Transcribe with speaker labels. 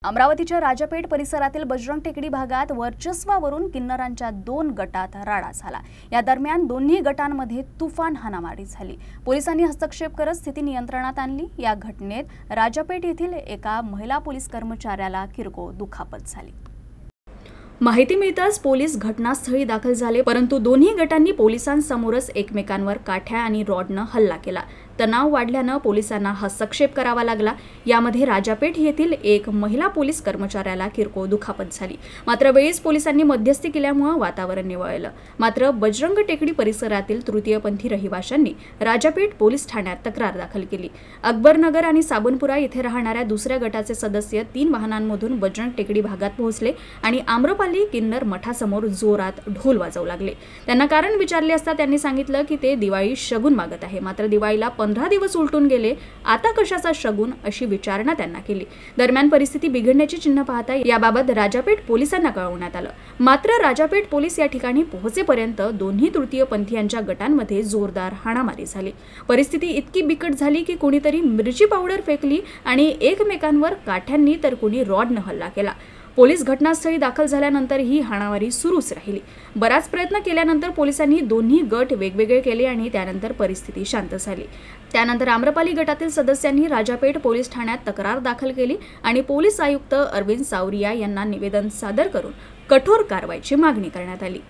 Speaker 1: अमरावतीच्या राजापेठ परिसरातील बजरंग टेकडी भागात वर्चस्वावरून किन्नरांच्या 2 गटात राडा झाला। या दरम्यान दोन्ही गटांमध्ये तुफान हाणामारी झाली। पोलिसांनी हस्तक्षेप करत स्थिती नियंत्रणात आणली। या घटनेत राजापेठ येथील एका महिला पोलीस कर्मचाऱ्याला किरकोळ दुखापत झाली। माहिती मिळताच पोलीस घटनास्थळी दाखल झाले, परंतु दोन्ही गटांनी पोलिसांसमोरच एकमेकांवर काठ्या आणि रॉडने हल्ला केला। तणाव वाढल्याने पोलिसांना हस्तक्षेप करावा लागला। यामध्ये राजापेठ येथील एक महिला पोलीस कर्मचाऱ्याला किरकोळ दुखापत झाली। मात्र वेळीच पोलिसांनी मध्यस्थी केल्यामुळे वातावरण निवळलं। मात्र बजरंग टेकडी परिसरातील तृतीयपंथी रहिवाशांनी राजापेठ पोलीस ठाण्यात तक्रार दाखल केली। अकबरनगर आणि साबनपुरा येथे राहणाऱ्या दुसऱ्या गटाचे सदस्य 3 वाहनांमधून बजरंग टेकडी भागात पोहोचले आणि आम्रपाली किन्नर मठासमोर जोरात ढोल वाजवू लागले। त्यांना कारण विचारले असता त्यांनी सांगितलं की ते दिवाळी शगुन मागत आहे। मात्र दिवाळीला 15 दिवस उलटून गेले, आता कशाचा शगुन अशी विचारणा त्यांना केली। दरम्यान परिस्थिती बिघडण्याची चिन्ह पाहता याबाबत राजापेठ पोलिसांना कळवण्यात आलं। मात्र राजापेठ पोलीस या ठिकाणी पोहोचेपर्यंत दोन्ही तृतीयपंथीयांच्या गटांमध्ये जोरदार हाणामारी झाली। परिस्थिती इतकी बिकट झाली की कोणीतरी मिरची पावडर फेकली आणि एकमेकांवर काठ्यांनी तर कोणी रॉडने हल्ला केला। पोलीस घटनास्थळी दाखल झाल्यानंतर ही हाणामारी सुरूच राहिली। बराच प्रयत्न केल्यानंतर पोलिसांनी दोन्ही गट वेगवेगळे केले आणि त्यानंतर परिस्थिती शांत झाली। त्यानंतर आम्रपाली गटातील सदस्यांनी राजापेठ पोलीस ठाण्यात तक्रार दाखल केली आणि पोलीस आयुक्त अरविंद सावरिया यांना निवेदन सादर करून कठोर कारवाईची मागणी करण्यात आली।